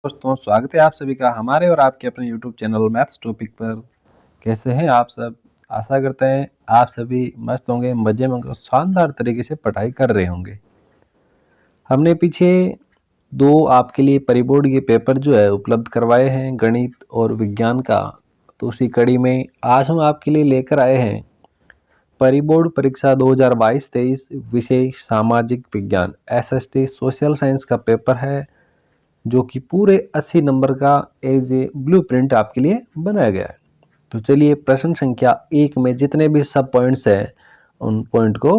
दोस्तों, स्वागत है आप सभी का हमारे और आपके अपने YouTube चैनल मैथ्स टॉपिक पर। कैसे हैं आप सब? आशा करते हैं आप सभी मस्त होंगे, मजे में होंगे और शानदार तरीके से पढ़ाई कर रहे होंगे। हमने पीछे दो आपके लिए परिबोर्ड के पेपर जो है उपलब्ध करवाए हैं, गणित और विज्ञान का। तो उसी कड़ी में आज हम आपके लिए लेकर आए हैं परिबोर्ड परीक्षा 2022-23 विषय सामाजिक विज्ञान SST सोशल साइंस का पेपर है, जो कि पूरे 80 नंबर का एज ए ब्लूप्रिंट आपके लिए बनाया गया है। तो चलिए प्रश्न संख्या 1 में जितने भी सब पॉइंट्स हैं उन पॉइंट को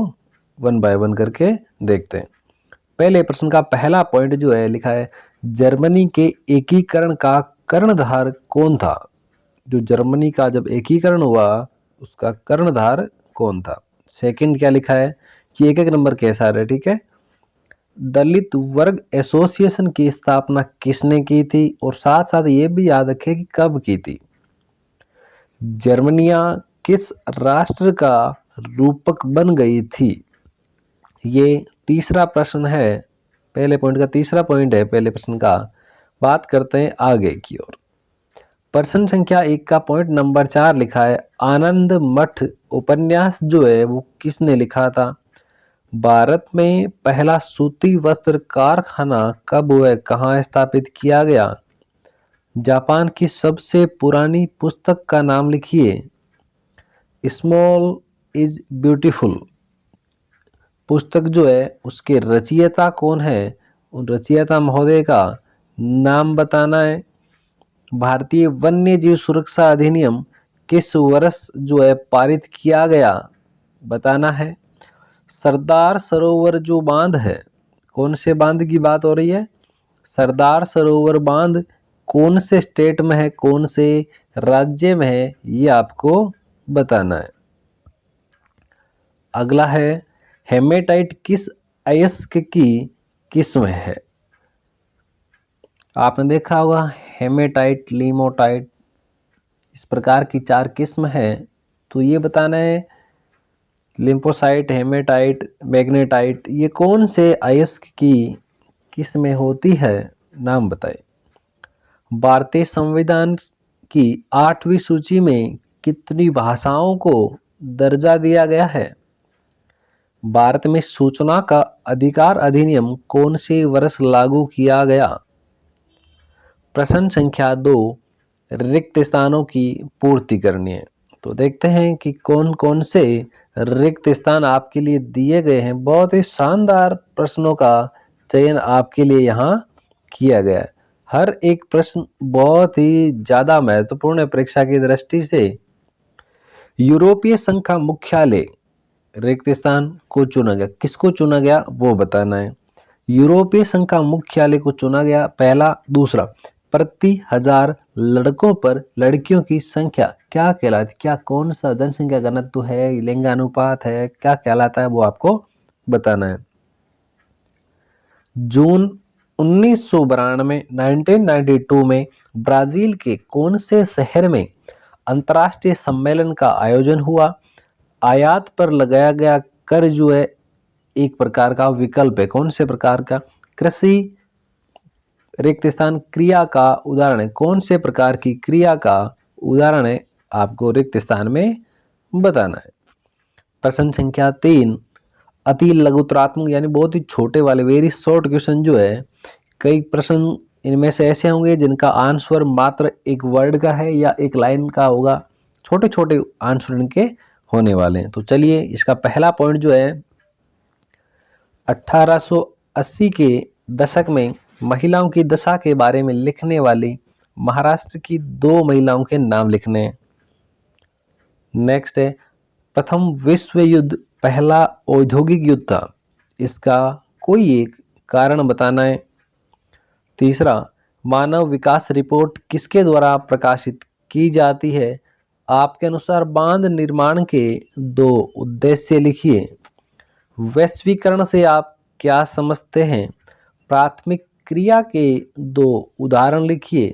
वन बाय वन करके देखते हैं। पहले प्रश्न का पहला पॉइंट जो है लिखा है, जर्मनी के एकीकरण का कर्णधार कौन था? जो जर्मनी का जब एकीकरण हुआ उसका कर्णधार कौन था? सेकंड क्या लिखा है कि एक एक नंबर कैसा है, ठीक है। दलित वर्ग एसोसिएशन की स्थापना किसने की थी और साथ साथ ये भी याद रखें कि कब की थी। जर्मनिया किस राष्ट्र का रूपक बन गई थी? ये तीसरा प्रश्न है, पहले पॉइंट का तीसरा पॉइंट है पहले प्रश्न का। बात करते हैं आगे की ओर। प्रश्न संख्या 1 का पॉइंट नंबर 4 लिखा है, आनंद मठ उपन्यास जो है वो किसने लिखा था? भारत में पहला सूती वस्त्र कारखाना कब व कहाँ स्थापित किया गया? जापान की सबसे पुरानी पुस्तक का नाम लिखिए। स्मॉल इज ब्यूटीफुल पुस्तक जो है उसके रचयिता कौन है? उन रचयिता महोदय का नाम बताना है। भारतीय वन्य जीव सुरक्षा अधिनियम किस वर्ष जो है पारित किया गया बताना है। सरदार सरोवर जो बांध है, कौन से बांध की बात हो रही है? सरदार सरोवर बांध कौन से स्टेट में है, कौन से राज्य में है, ये आपको बताना है। अगला है, हेमेटाइट किस अयस्क की किस्म है? आपने देखा होगा हेमेटाइट, लीमोटाइट, इस प्रकार की 4 किस्म है। तो ये बताना है लिम्फोसाइट, हेमेटाइट, मैग्नेटाइट, ये कौन से अयस्क की किस्में होती है, नाम बताए। भारतीय संविधान की 8वीं सूची में कितनी भाषाओं को दर्जा दिया गया है? भारत में सूचना का अधिकार अधिनियम कौन से वर्ष लागू किया गया? प्रश्न संख्या 2, रिक्त स्थानों की पूर्ति करनी है। तो देखते हैं कि कौन कौन से रिक्त स्थान आपके लिए दिए गए हैं। बहुत ही शानदार प्रश्नों का चयन आपके लिए यहाँ किया गया है। हर एक प्रश्न बहुत ही ज्यादा महत्वपूर्ण है परीक्षा की दृष्टि से। यूरोपीय संघ का मुख्यालय रिक्त स्थान को चुना गया, किसको चुना गया वो बताना है। यूरोपीय संघ का मुख्यालय को चुना गया पहला। दूसरा, प्रति 1000 लड़कों पर लड़कियों की संख्या क्या कहलाती? क्या कौन सा जनसंख्या घनत्व है, लिंगानुपात है, क्या कहलाता है वो आपको बताना है। जून 1992 1992 में ब्राजील के कौन से शहर में अंतर्राष्ट्रीय सम्मेलन का आयोजन हुआ? आयात पर लगाया गया कर जो है एक प्रकार का विकल्प है, कौन से प्रकार का? कृषि रिक्त स्थान क्रिया का उदाहरण है, कौन से प्रकार की क्रिया का उदाहरण है आपको रिक्त स्थान में बताना है। प्रश्न संख्या 3, अति लघुतरात्मक यानी बहुत ही छोटे वाले वेरी शॉर्ट क्वेश्चन जो है, कई प्रश्न इनमें से ऐसे होंगे जिनका आंसर मात्र एक वर्ड का है या एक लाइन का होगा। छोटे छोटे आंसर इनके होने वाले हैं। तो चलिए इसका पहला पॉइंट जो है, 1880 के दशक में महिलाओं की दशा के बारे में लिखने वाली महाराष्ट्र की 2 महिलाओं के नाम लिखने हैं। नेक्स्ट है, प्रथम विश्व युद्ध पहला औद्योगिक युद्ध था, इसका कोई एक कारण बताना है। तीसरा, मानव विकास रिपोर्ट किसके द्वारा प्रकाशित की जाती है? आपके अनुसार बांध निर्माण के 2 उद्देश्य लिखिए। वैश्वीकरण से आप क्या समझते हैं? प्राथमिक क्रिया के 2 उदाहरण लिखिए।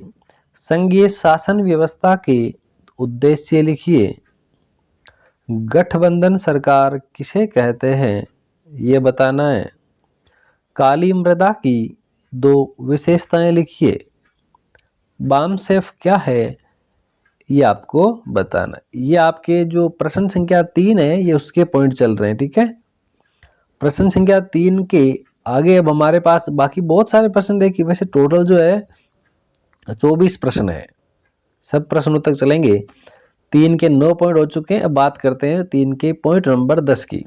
संघीय शासन व्यवस्था के उद्देश्य लिखिए। गठबंधन सरकार किसे कहते हैं, ये बताना है। काली मृदा की 2 विशेषताएं लिखिए। बामसेफ क्या है ये आपको बताना है। ये आपके जो प्रश्न संख्या 3 है ये उसके पॉइंट चल रहे हैं, ठीक है। प्रश्न संख्या 3 के आगे अब हमारे पास बाकी बहुत सारे प्रश्न देखिए, वैसे टोटल जो है 24 प्रश्न है, सब प्रश्नों तक चलेंगे। 3 के 9 पॉइंट हो चुके हैं। अब बात करते हैं 3 के पॉइंट नंबर 10 की।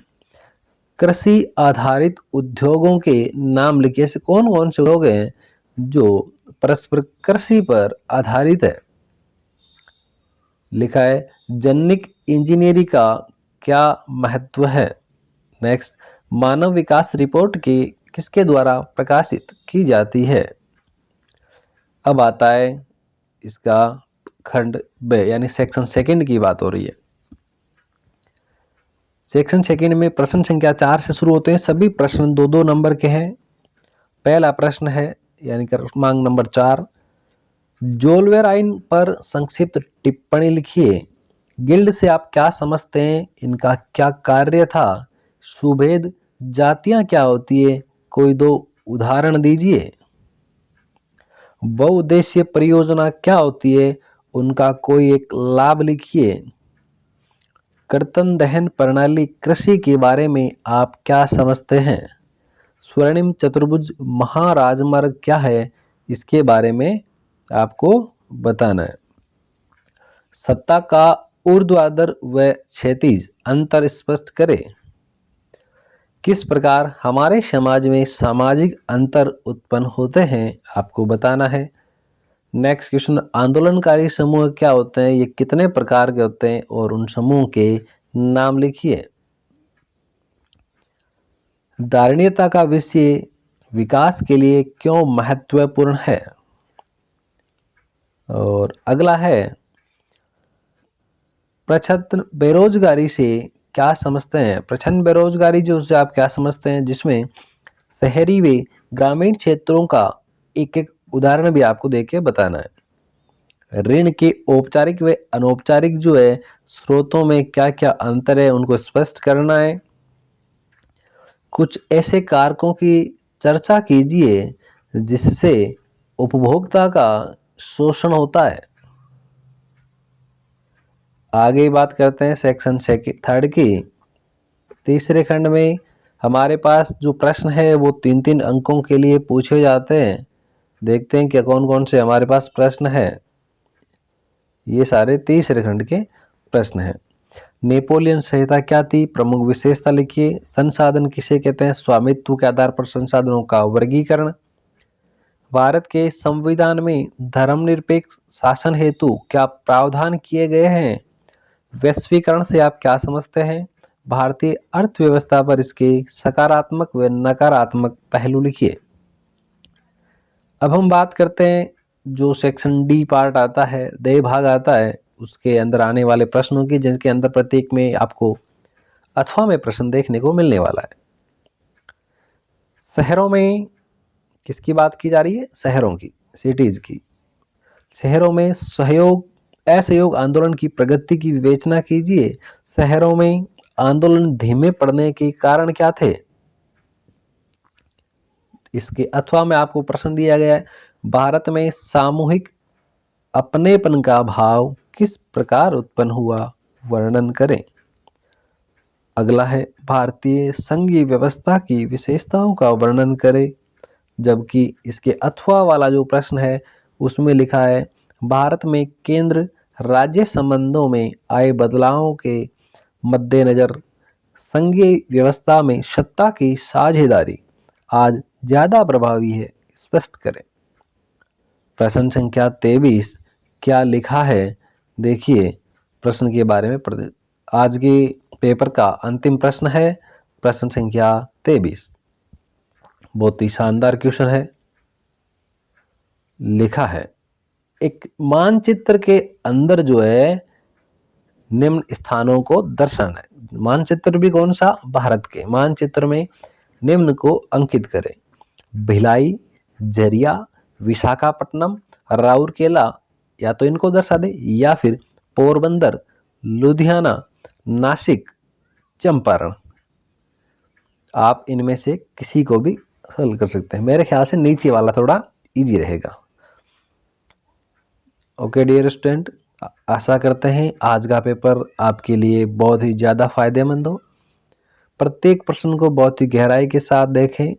कृषि आधारित उद्योगों के नाम लिखिए। ऐसे कौन कौन से उद्योग हैं जो परस्पर कृषि पर आधारित है। लिखा है जनिक इंजीनियरिंग का क्या महत्व है। नेक्स्ट, मानव विकास रिपोर्ट की किसके द्वारा प्रकाशित की जाती है। अब आता है इसका खंड ब, यानी सेक्शन सेकंड की बात हो रही है। सेक्शन सेकंड में प्रश्न संख्या 4 से शुरू होते हैं। सभी प्रश्न 2-2 नंबर के हैं। पहला प्रश्न है यानी क्रमांक नंबर 4, जोलवेर आइन पर संक्षिप्त टिप्पणी लिखिए। गिल्ड से आप क्या समझते हैं, इनका क्या कार्य था, सुभेद जातियां क्या होती है, कोई 2 उदाहरण दीजिए। बहुउद्देशीय परियोजना क्या होती है, उनका कोई एक लाभ लिखिए। कर्तन दहन प्रणाली कृषि के बारे में आप क्या समझते हैं। स्वर्णिम चतुर्भुज महाराजमार्ग क्या है, इसके बारे में आपको बताना है। सत्ता का ऊर्ध्वाधर व क्षैतिज अंतर स्पष्ट करें। किस प्रकार हमारे समाज में सामाजिक अंतर उत्पन्न होते हैं, आपको बताना है। नेक्स्ट क्वेश्चन, आंदोलनकारी समूह क्या होते हैं, ये कितने प्रकार के होते हैं और उन समूह के नाम लिखिए। धारणीयता का विषय विकास के लिए क्यों महत्वपूर्ण है। और अगला है प्रच्छन्न बेरोजगारी से क्या समझते हैं। प्रच्छन्न बेरोजगारी जो उससे आप क्या समझते हैं, जिसमें शहरी व ग्रामीण क्षेत्रों का एक एक उदाहरण भी आपको देके बताना है। ऋण के औपचारिक व अनौपचारिक जो है स्रोतों में क्या क्या अंतर है, उनको स्पष्ट करना है। कुछ ऐसे कारकों की चर्चा कीजिए जिससे उपभोक्ता का शोषण होता है। आगे बात करते हैं सेक्शन थर्ड की। तीसरे खंड में हमारे पास जो प्रश्न है वो 3-3 अंकों के लिए पूछे जाते हैं। देखते हैं कि कौन कौन से हमारे पास प्रश्न है। ये सारे तीसरे खंड के प्रश्न हैं। नेपोलियन संहिता क्या थी, प्रमुख विशेषता लिखिए। संसाधन किसे कहते हैं, स्वामित्व के आधार पर संसाधनों का वर्गीकरण। भारत के संविधान में धर्मनिरपेक्ष शासन हेतु क्या प्रावधान किए गए हैं। वैश्वीकरण से आप क्या समझते हैं। भारतीय अर्थव्यवस्था पर इसके सकारात्मक व नकारात्मक पहलू लिखिए। अब हम बात करते हैं जो सेक्शन डी पार्ट आता है, देय भाग आता है, उसके अंदर आने वाले प्रश्नों की, जिनके अंदर प्रत्येक में आपको अथवा में प्रश्न देखने को मिलने वाला है। शहरों में किसकी बात की जा रही है, शहरों की, सिटीज की। शहरों में सहयोग असहयोग आंदोलन की प्रगति की विवेचना कीजिए। शहरों में आंदोलन धीमे पड़ने के कारण क्या थे। इसके अथवा में आपको प्रश्न दिया गया है, भारत में सामूहिक अपनेपन का भाव किस प्रकार उत्पन्न हुआ, वर्णन करें। अगला है भारतीय संघीय व्यवस्था की विशेषताओं का वर्णन करें। जबकि इसके अथवा वाला जो प्रश्न है उसमें लिखा है भारत में केंद्र राज्य संबंधों में आए बदलावों के मद्देनजर संघीय व्यवस्था में सत्ता की साझेदारी आज ज्यादा प्रभावी है, स्पष्ट करें। प्रश्न संख्या 23 क्या लिखा है, देखिए प्रश्न के बारे में। आज के पेपर का अंतिम प्रश्न है प्रश्न संख्या 23। बहुत ही शानदार क्वेश्चन है। लिखा है एक मानचित्र के अंदर जो है निम्न स्थानों को दर्शाना है। मानचित्र भी कौन सा, भारत के। मानचित्र में निम्न को अंकित करें। भिलाई, झरिया, विशाखापट्टनम, राउरकेला, या तो इनको दर्शा दे, या फिर पोरबंदर, लुधियाना, नासिक, चंपारण। आप इनमें से किसी को भी हल कर सकते हैं। मेरे ख्याल से नीचे वाला थोड़ा इजी रहेगा। ओके डियर स्टूडेंट, आशा करते हैं आज का पेपर आपके लिए बहुत ही ज़्यादा फायदेमंद हो। प्रत्येक प्रश्न को बहुत ही गहराई के साथ देखें,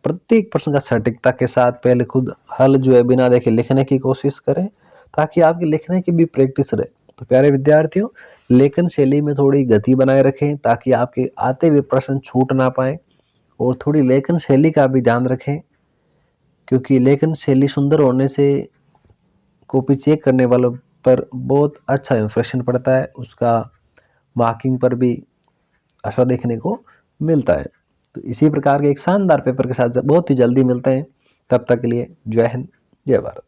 प्रत्येक प्रश्न का सटीकता के साथ पहले खुद हल जो है बिना देखे लिखने की कोशिश करें, ताकि आपकी लिखने की भी प्रैक्टिस रहे। तो प्यारे विद्यार्थियों, लेखन शैली में थोड़ी गति बनाए रखें ताकि आपके आते हुए प्रश्न छूट ना पाए, और थोड़ी लेखन शैली का भी ध्यान रखें, क्योंकि लेखन शैली सुंदर होने से कॉपी चेक करने वालों पर बहुत अच्छा इम्प्रेशन पड़ता है, उसका मार्किंग पर भी असर देखने को मिलता है। तो इसी प्रकार के एक शानदार पेपर के साथ बहुत ही जल्दी मिलते हैं। तब तक के लिए जय हिंद, जय भारत।